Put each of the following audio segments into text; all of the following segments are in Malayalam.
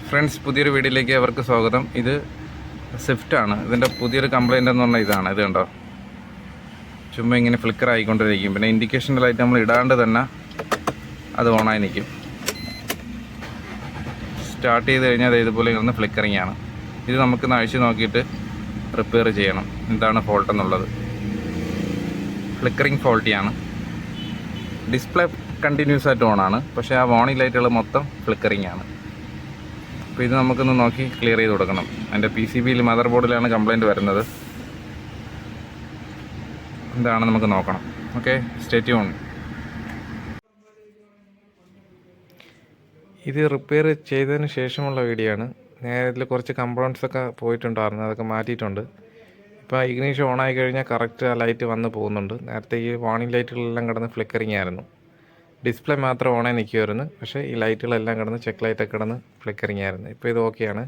ഫ്രണ്ട്സ്, പുതിയൊരു വീഡിയോയിലേക്ക് അവർക്ക് സ്വാഗതം. ഇത് സ്വിഫ്റ്റാണ്. ഇതിൻ്റെ പുതിയൊരു കംപ്ലയിൻ്റ് എന്ന് പറഞ്ഞാൽ ഇതാണ്. ഇത് കണ്ടോ, ചുമ്മാ ഇങ്ങനെ ഫ്ലിക്കർ ആയിക്കൊണ്ടിരിക്കും. പിന്നെ ഇൻഡിക്കേഷൻ്റെ ലൈറ്റ് നമ്മൾ ഇടാണ്ട് തന്നെ അത് ഓണായി നിൽക്കും. സ്റ്റാർട്ട് ചെയ്ത് കഴിഞ്ഞാൽ അത് ഇതുപോലെ ഇരുന്ന് ഫ്ലിക്കറിങ് ആണ്. ഇത് നമുക്ക് അഴിച്ച് നോക്കിയിട്ട് റിപ്പയർ ചെയ്യണം, എന്താണ് ഫോൾട്ട് എന്നുള്ളത്. ഫ്ലിക്കറിങ് ഫോൾട്ടിയാണ്. ഡിസ്പ്ലേ കണ്ടിന്യൂസ് ആയിട്ട് ഓണാണ്, പക്ഷേ ആ വാർണിംഗ് ലൈറ്റുകൾ മൊത്തം ഫ്ലിക്കറിങ് ആണ്. അപ്പോൾ ഇത് നമുക്കൊന്ന് നോക്കി ക്ലിയർ ചെയ്ത് കൊടുക്കണം. എൻ്റെ PCBയിൽ മദർ ബോർഡിലാണ് കംപ്ലയിൻറ്റ് വരുന്നത്. എന്താണ് നമുക്ക് നോക്കണം. Okay, stay tune. ഇത് റിപ്പയർ ചെയ്തതിന് ശേഷമുള്ള വീഡിയോ ആണ്. നേരെ ഇതിൽ കുറച്ച് കമ്പോണൻസൊക്കെ പോയിട്ടുണ്ടായിരുന്നു, അതൊക്കെ മാറ്റിയിട്ടുണ്ട്. ഇപ്പോൾ ഇഗ്നീഷൻ ഓണായി കഴിഞ്ഞാൽ കറക്റ്റ് ആ ലൈറ്റ് വന്ന് പോകുന്നുണ്ട്. നേരത്തെ ഈ വാർണിംഗ് ലൈറ്റുകളെല്ലാം കിടന്ന് ഫ്ലിക്കറിങ് ആയിരുന്നു. ഡിസ്പ്ലേ മാത്രം ഓണായി നിൽക്കുമായിരുന്നു, പക്ഷേ ഈ ലൈറ്റുകളെല്ലാം കിടന്ന് ചെക്ക് ലൈറ്റൊക്കെ കിടന്ന് ഫ്ലിക്കറിങ് ആയിരുന്നു. ഇപ്പോൾ ഇത് ഓക്കെയാണ്.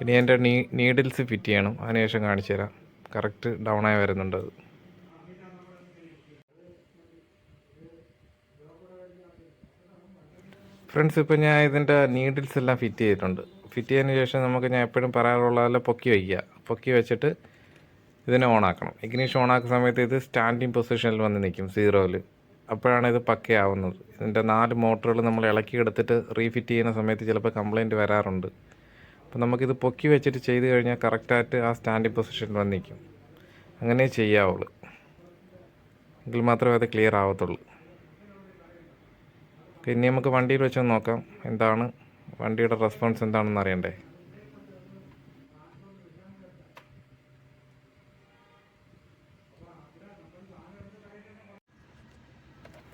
ഇനി എൻ്റെ നീഡിൽസ് ഫിറ്റ് ചെയ്യണം, അതിനുശേഷം കാണിച്ചു തരാം. കറക്റ്റ് ഡൗണായി വരുന്നുണ്ട് അത്. ഫ്രണ്ട്സ്, ഇപ്പോൾ ഞാൻ ഇതിൻ്റെ നീഡിൽസ് എല്ലാം ഫിറ്റ് ചെയ്തിട്ടുണ്ട്. ഫിറ്റ് ചെയ്തതിന് ശേഷം ഞാൻ എപ്പോഴും പറയാറുള്ള പൊക്കി വയ്ക്കുക. പൊക്കി വെച്ചിട്ട് ഇതിനെ ഓണാക്കണം. ഇഗ്നീഷൻ ഓണാക്കുന്ന സമയത്ത് ഇത് സ്റ്റാൻഡിങ് പൊസിഷനിൽ വന്ന് നിൽക്കും, 0-ൽ. അപ്പോഴാണ് ഇത് പക്കയാവുന്നത്. ഇതിൻ്റെ 4 മോട്ടറുകൾ നമ്മൾ ഇളക്കി എടുത്തിട്ട് റീഫിറ്റ് ചെയ്യുന്ന സമയത്ത് ചിലപ്പോൾ കംപ്ലയിൻറ്റ് വരാറുണ്ട്. അപ്പോൾ നമുക്കിത് പൊക്കി വെച്ചിട്ട് ചെയ്ത് കഴിഞ്ഞാൽ കറക്റ്റായിട്ട് ആ സ്റ്റാൻഡിങ് പൊസിഷനിൽ വന്ന് നിൽക്കും. അങ്ങനെ ചെയ്യാവുള്ളൂ, എങ്കിൽ മാത്രമേ അത് ക്ലിയർ ആവത്തുള്ളൂ. പിന്നെ നമുക്ക് വണ്ടിയിൽ വെച്ചൊന്ന് നോക്കാം, എന്താണ് വണ്ടിയുടെ റെസ്പോൺസ് എന്താണെന്ന് അറിയണ്ടേ.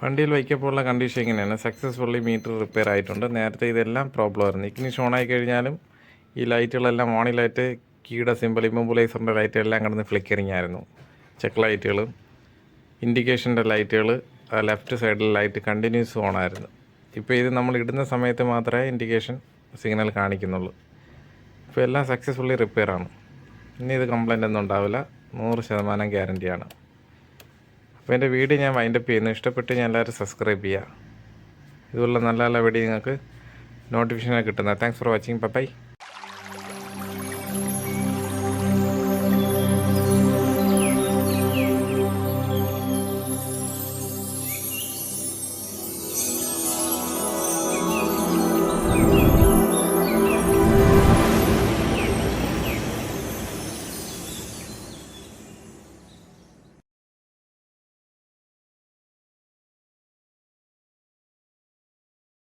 വണ്ടിയിൽ വയ്ക്കപ്പോഴുള്ള കണ്ടീഷൻ ഇങ്ങനെയാണ്. സക്സസ്ഫുള്ളി മീറ്റർ റിപ്പയർ ആയിട്ടുണ്ട്. നേരത്തെ ഇതെല്ലാം പ്രോബ്ലം ആയിരുന്നു. ഇഗ്നിഷൻ ഓണായി കഴിഞ്ഞാലും ഈ ലൈറ്റുകളെല്ലാം വാർണിംഗ് ലൈറ്റ്, കീയുടെ സിമ്പിൾ, ഇമ്മൊബിലൈസറിൻ്റെ ലൈറ്റ് എല്ലാം കിടന്ന് ഫ്ലിക്കറിങ് ആയിരുന്നു. ചെക്ക് ലൈറ്റുകൾ, ഇൻഡിക്കേഷൻ്റെ ലൈറ്റുകൾ, ലെഫ്റ്റ് സൈഡിൽ ലൈറ്റ് കണ്ടിന്യൂസ് ഓണായിരുന്നു. ഇപ്പോൾ ഇത് നമ്മൾ ഇടുന്ന സമയത്ത് മാത്രമേ ഇൻഡിക്കേഷൻ സിഗ്നൽ കാണിക്കുന്നുള്ളൂ. ഇപ്പോൾ എല്ലാം സക്സസ്ഫുള്ളി റിപ്പയറാണ്. ഇനി ഇത് കംപ്ലയിൻ്റ് ഒന്നും ഉണ്ടാവില്ല, 100% ഗ്യാരൻറ്റിയാണ്. അപ്പോൾ എൻ്റെ വീഡിയോ ഞാൻ വൈൻഡപ്പ് ചെയ്യുന്നു. ഇഷ്ടപ്പെട്ട് ഞാൻ എല്ലാവരും സബ്സ്ക്രൈബ് ചെയ്യുക. ഇതുപോലുള്ള നല്ല നല്ല വീഡിയോ നിങ്ങൾക്ക് നോട്ടിഫിക്കേഷനായി കിട്ടുന്നത്. Thanks for watching. ബൈ.